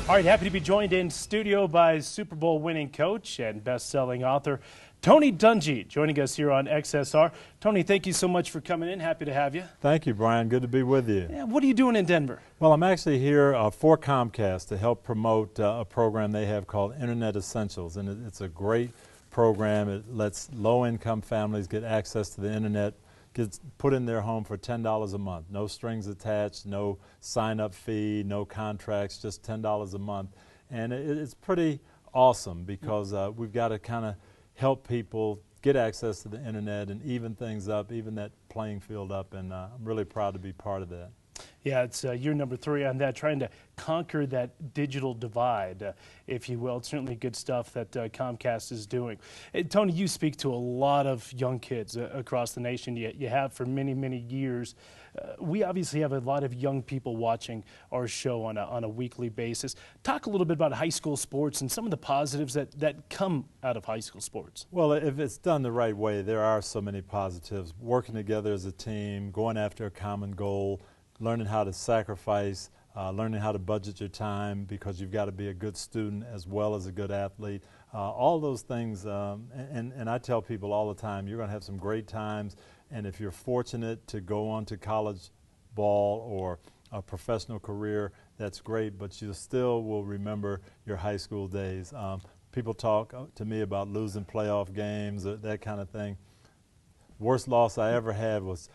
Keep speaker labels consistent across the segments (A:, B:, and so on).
A: All right, happy to be joined in studio by Super Bowl winning coach and best-selling author Tony Dungy, joining us here on XSR. Tony, thank you so much for coming in. Happy to have you.
B: Thank you, Brian. Good to be with you.
A: Yeah, what are you doing in Denver?
B: Well, I'm actually here for Comcast to help promote a program they have called Internet Essentials, and it's a great program. It lets low-income families get access to the Internet, gets put in their home for $10 a month. No strings attached, no sign-up fee, no contracts, just $10 a month. And it's pretty awesome because we've got to kind of help people get access to the Internet and even things up, even that playing field up, and I'm really proud to be part of that.
A: Yeah, it's year number 3 on that, trying to conquer that digital divide, if you will. It's certainly good stuff that Comcast is doing. Tony, you speak to a lot of young kids across the nation. You have for many, many years. We obviously have a lot of young people watching our show on a weekly basis. Talk a little bit about high school sports and some of the positives that come out of high school sports.
B: Well, if it's done the right way, there are so many positives. Working together as a team, going after a common goal, learning how to sacrifice, learning how to budget your time because you've got to be a good student as well as a good athlete. All those things, and I tell people all the time, you're going to have some great times, and if you're fortunate to go on to college ball or a professional career, that's great, but you still will remember your high school days. People talk to me about losing playoff games, that kind of thing. Worst loss I ever had was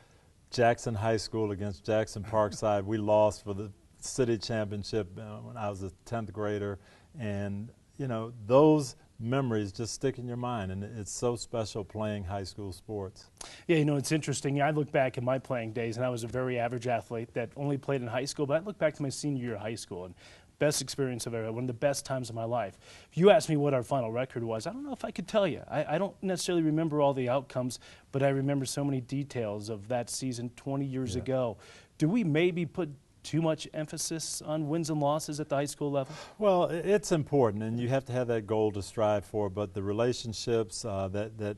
B: Jackson High School against Jackson Parkside. We lost for the city championship when I was a 10th grader, and you know, those memories just stick in your mind, and it's so special playing high school sports.
A: Yeah, you know, it's interesting. I look back at my playing days, and I was a very average athlete that only played in high school, but I look back to my senior year of high school, and best experience I've ever had, one of the best times of my life. If you asked me what our final record was, I don't know if I could tell you. I don't necessarily remember all the outcomes, but I remember so many details of that season 20 years ago. Do we maybe put too much emphasis on wins and losses at the high school level?
B: Well, it's important, and you have to have that goal to strive for, but the relationships, that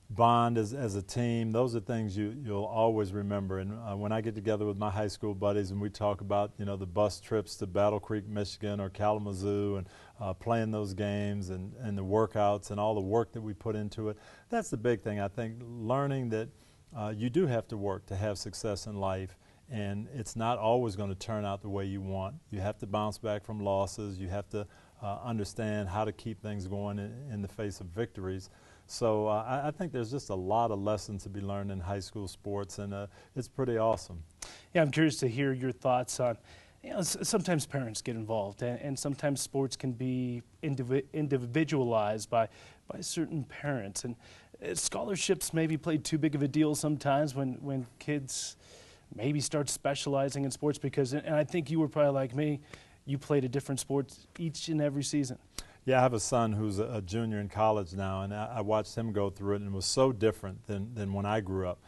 B: bond as a team, those are things you'll always remember. And when I get together with my high school buddies and we talk about, you know, the bus trips to Battle Creek, Michigan or Kalamazoo and playing those games and the workouts and all the work that we put into it, that's the big thing. I think learning that you do have to work to have success in life, and it's not always going to turn out the way you want. You have to bounce back from losses. You have to understand how to keep things going in the face of victories. So I think there's just a lot of lessons to be learned in high school sports, and it's pretty awesome.
A: Yeah, I'm curious to hear your thoughts on, you know, sometimes parents get involved, and sometimes sports can be individualized by certain parents, and scholarships maybe play too big of a deal sometimes when kids maybe start specializing in sports, because, and I think you were probably like me, you played a different sport each and every season.
B: Yeah, I have a son who's a junior in college now, and I watched him go through it, and it was so different than when I grew up.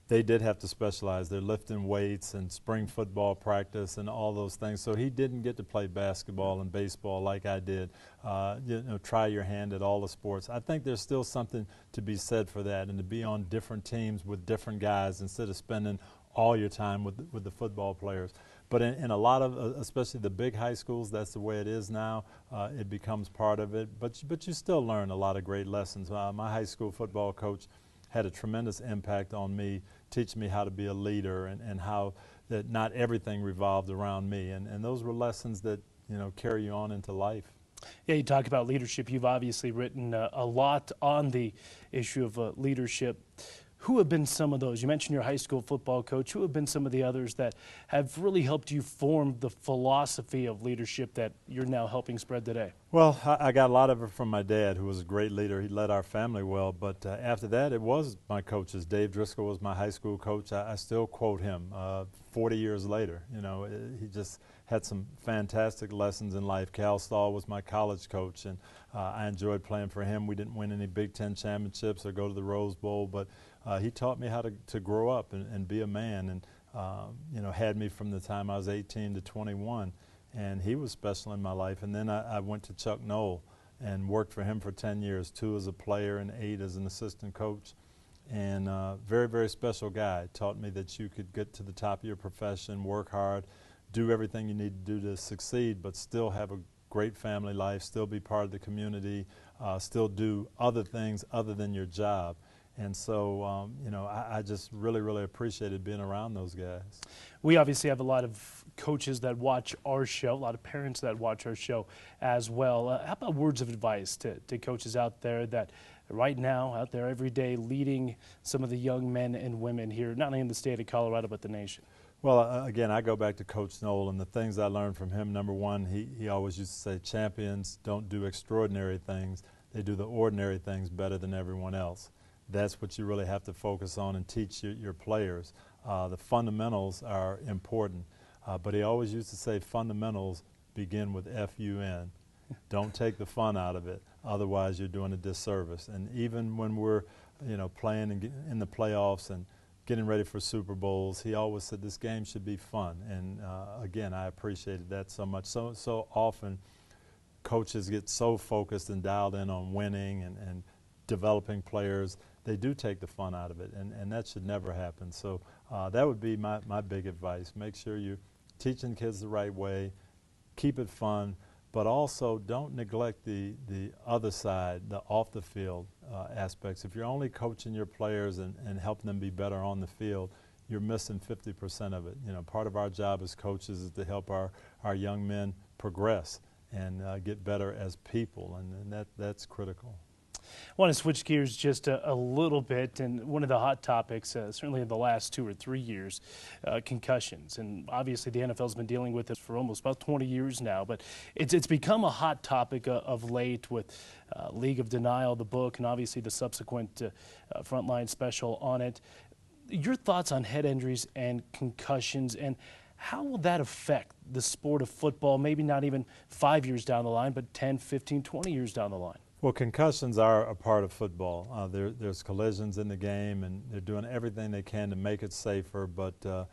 B: They did have to specialize. They're lifting weights and spring football practice and all those things. So he didn't get to play basketball and baseball like I did. You know, try your hand at all the sports. I think there's still something to be said for that, and to be on different teams with different guys instead of spending all your time with the football players. But in a lot of, especially the big high schools, that's the way it is now. It becomes part of it. But you still learn a lot of great lessons. My high school football coach had a tremendous impact on me, teaching me how to be a leader and how that not everything revolved around me. And those were lessons that, you know, carry you on into life.
A: Yeah, you talk about leadership. You've obviously written a lot on the issue of leadership. Who have been some of those? You mentioned your high school football coach. Who have been some of the others that have really helped you form the philosophy of leadership that you're now helping spread today?
B: Well, I got a lot of it from my dad, who was a great leader. He led our family well. But after that, it was my coaches. Dave Driscoll was my high school coach. I still quote him 40 years later. You know, he just had some fantastic lessons in life. Cal Stahl was my college coach, and I enjoyed playing for him. We didn't win any Big Ten championships or go to the Rose Bowl, but he taught me how to grow up and be a man, and you know, had me from the time I was 18 to 21, and he was special in my life. And then I went to Chuck Noll and worked for him for 10 years, 2 as a player and 8 as an assistant coach. And very, very special guy. Taught me that you could get to the top of your profession, work hard, do everything you need to do to succeed, but still have a great family life, still be part of the community, still do other things other than your job. And so, you know, I just really, really appreciated being around those guys.
A: We obviously have a lot of coaches that watch our show, a lot of parents that watch our show as well. How about words of advice to coaches out there that right now, out there every day, leading some of the young men and women here, not only in the state of Colorado, but the nation?
B: Well, again, I go back to Coach Knoll, and the things I learned from him, number one, he always used to say, champions don't do extraordinary things. They do the ordinary things better than everyone else. That's what you really have to focus on and teach your players. The fundamentals are important, but he always used to say fundamentals begin with F-U-N. Don't take the fun out of it, otherwise you're doing a disservice. And even when we're, you know, playing in the playoffs and getting ready for Super Bowls, he always said this game should be fun. And again, I appreciated that so much. So often coaches get so focused and dialed in on winning and developing players, they do take the fun out of it, and that should never happen. So that would be my big advice. Make sure you're teaching kids the right way, keep it fun, but also don't neglect the other side, the off the field aspects. If you're only coaching your players and helping them be better on the field, you're missing 50% of it. You know, part of our job as coaches is to help our young men progress and get better as people, and that's critical.
A: I want to switch gears just a little bit, and one of the hot topics, certainly in the last 2 or 3 years, concussions. And obviously the NFL's been dealing with this for almost about 20 years now, but it's become a hot topic of late with League of Denial, the book, and obviously the subsequent Frontline special on it. Your thoughts on head injuries and concussions, and how will that affect the sport of football, maybe not even 5 years down the line, but 10, 15, 20 years down the line?
B: Well, concussions are a part of football. There's collisions in the game, and they're doing everything they can to make it safer, but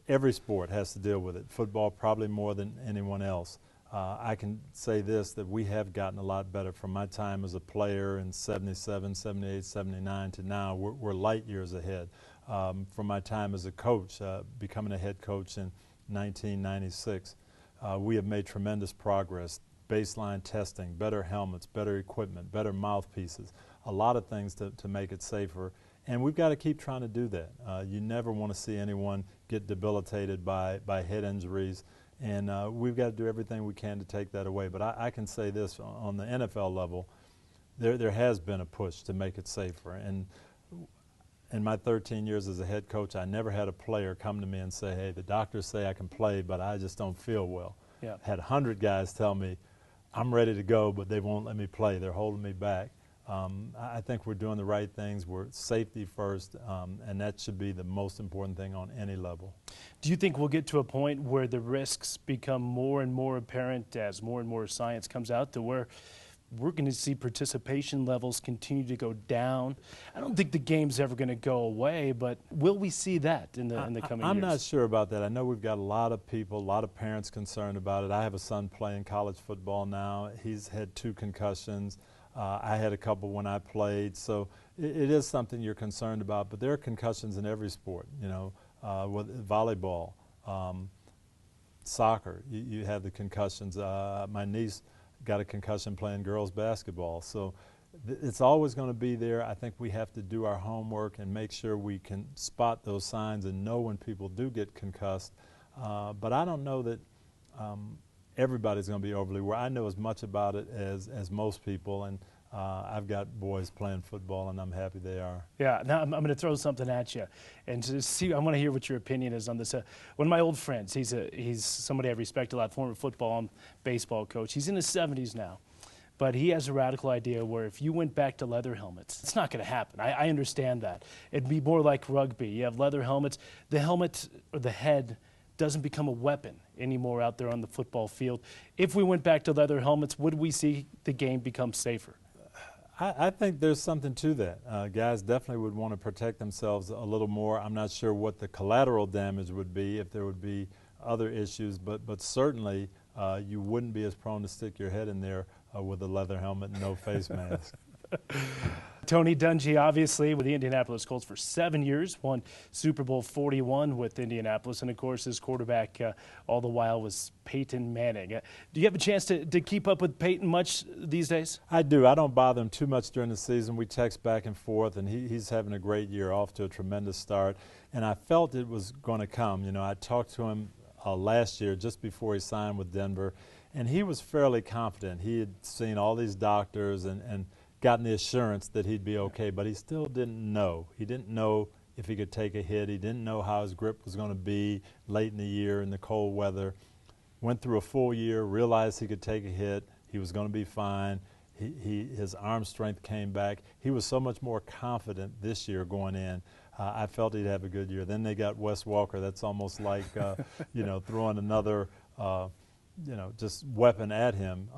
B: every sport has to deal with it. Football probably more than anyone else. I can say this, that we have gotten a lot better from my time as a player in 77, 78, 79 to now. We're light years ahead. From my time as a coach, becoming a head coach in 1996, we have made tremendous progress. Baseline testing, better helmets, better equipment, better mouthpieces, a lot of things to make it safer. And we've got to keep trying to do that. You never want to see anyone get debilitated by head injuries, and we've got to do everything we can to take that away. But I can say this, on the NFL level, there has been a push to make it safer. And in my 13 years as a head coach, I never had a player come to me and say, hey, the doctors say I can play, but I just don't feel well.
A: Yeah.
B: Had 100 guys tell me, I'm ready to go, but they won't let me play. They're holding me back. I think we're doing the right things. We're safety first, and that should be the most important thing on any level.
A: Do you think we'll get to a point where the risks become more and more apparent as more and more science comes out, to where we're going to see participation levels continue to go down? I don't think the game's ever going to go away, but will we see that in the coming years?
B: I'm not sure about that. I know we've got a lot of people, a lot of parents concerned about it. I have a son playing college football now. He's had 2 concussions. I had a couple when I played. So it is something you're concerned about, but there are concussions in every sport, you know, with volleyball, soccer, you have the concussions. My niece got a concussion playing girls basketball. So it's always going to be there. I think we have to do our homework and make sure we can spot those signs and know when people do get concussed. But I don't know that everybody's going to be overly worried. I know as much about it as most people, and I've got boys playing football, and I'm happy they are.
A: Yeah, now I'm going to throw something at you, and to see, I want to hear what your opinion is on this. One of my old friends, he's somebody I respect a lot, former football and baseball coach. He's in his 70s now, but he has a radical idea where if you went back to leather helmets, it's not going to happen. I understand that. It'd be more like rugby. You have leather helmets. The helmet or the head doesn't become a weapon anymore out there on the football field. If we went back to leather helmets, would we see the game become safer?
B: I think there's something to that. Guys definitely would want to protect themselves a little more. I'm not sure what the collateral damage would be, if there would be other issues, but certainly you wouldn't be as prone to stick your head in there with a leather helmet and no face mask.
A: Tony Dungy, obviously, with the Indianapolis Colts for 7 years, won Super Bowl 41 with Indianapolis, and of course his quarterback all the while was Peyton Manning. Do you have a chance to keep up with Peyton much these days?
B: I do. I don't bother him too much during the season. We text back and forth, and he's having a great year, off to a tremendous start, and I felt it was going to come. You know, I talked to him last year just before he signed with Denver, and he was fairly confident. He had seen all these doctors and gotten the assurance that he'd be okay, but he still didn't know. He didn't know if he could take a hit. He didn't know how his grip was going to be late in the year in the cold weather. Went through a full year, realized he could take a hit. He was going to be fine. His arm strength came back. He was so much more confident this year going in. I felt he'd have a good year. Then they got Wes Walker. That's almost like, you know, throwing another, you know, just weapon at him.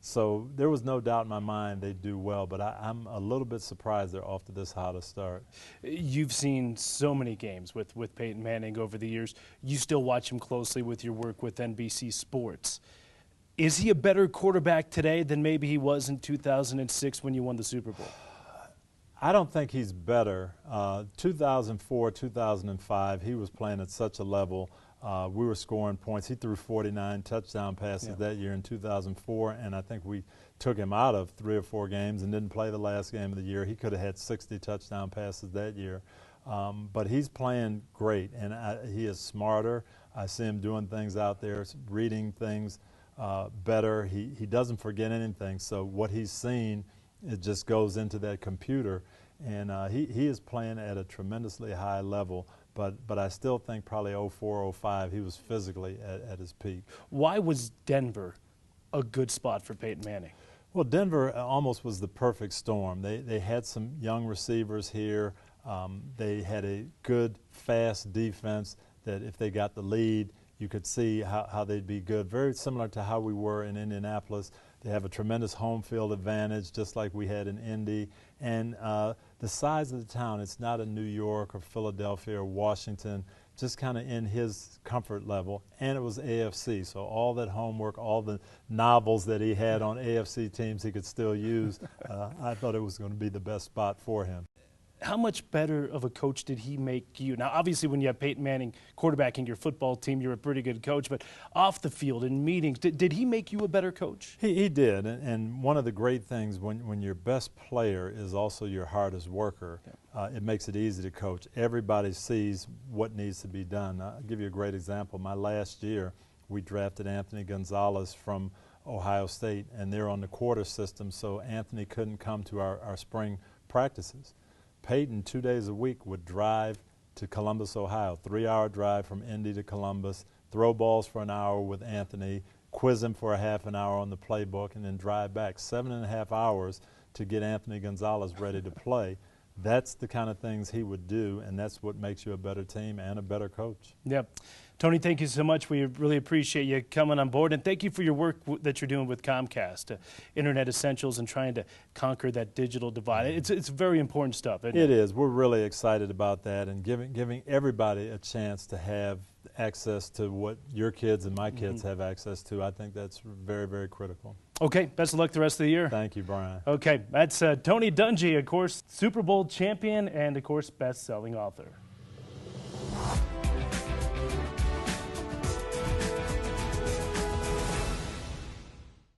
B: So there was no doubt in my mind they'd do well, but I'm a little bit surprised they're off to this hot a start.
A: You've seen so many games with Peyton Manning over the years. You still watch him closely with your work with NBC Sports. Is he a better quarterback today than maybe he was in 2006 when you won the Super Bowl?
B: I don't think he's better. 2004, 2005, he was playing at such a level. We were scoring points. He threw 49 touchdown passes that year in 2004, and I think we took him out of 3 or 4 games and didn't play the last game of the year. He could have had 60 touchdown passes that year. But he's playing great, and he is smarter. I see him doing things out there, reading things better. He doesn't forget anything, so what he's seen, it just goes into that computer, and he is playing at a tremendously high level. But I still think probably 04, 05, he was physically at his peak.
A: Why was Denver a good spot for Peyton Manning?
B: Well, Denver almost was the perfect storm. They had some young receivers here. They had a good, fast defense that if they got the lead, you could see how they'd be good. Very similar to how we were in Indianapolis. They have a tremendous home field advantage, just like we had in Indy. And the size of the town, it's not a New York or Philadelphia or Washington, just kind of in his comfort level. And it was AFC, so all that homework, all the novels that he had on AFC teams he could still use. I thought it was going to be the best spot for him.
A: How much better of a coach did he make you? Now, obviously, when you have Peyton Manning quarterbacking your football team, you're a pretty good coach. But off the field, in meetings, did he make you a better coach?
B: He did. And one of the great things, when your best player is also your hardest worker, it makes it easy to coach. Everybody sees what needs to be done. I'll give you a great example. My last year, we drafted Anthony Gonzalez from Ohio State, and they're on the quarter system, so Anthony couldn't come to our spring practices. Peyton, 2 days a week, would drive to Columbus, Ohio, 3-hour drive from Indy to Columbus, throw balls for an hour with Anthony, quiz him for a half an hour on the playbook, and then drive back 7.5 hours to get Anthony Gonzalez ready to play. That's the kind of things he would do, and that's what makes you a better team and a better coach.
A: Yep. Tony, thank you so much. We really appreciate you coming on board, and thank you for your work that you're doing with Comcast, Internet Essentials, and trying to conquer that digital divide. It's very important stuff, isn't it?
B: It is. We're really excited about that, and giving everybody a chance to have access to what your kids and my kids have access to. I think that's very, very critical.
A: Okay, best of luck the rest of the year.
B: Thank you, Brian.
A: Okay, that's Tony Dungy, of course, Super Bowl champion and, of course, best-selling author.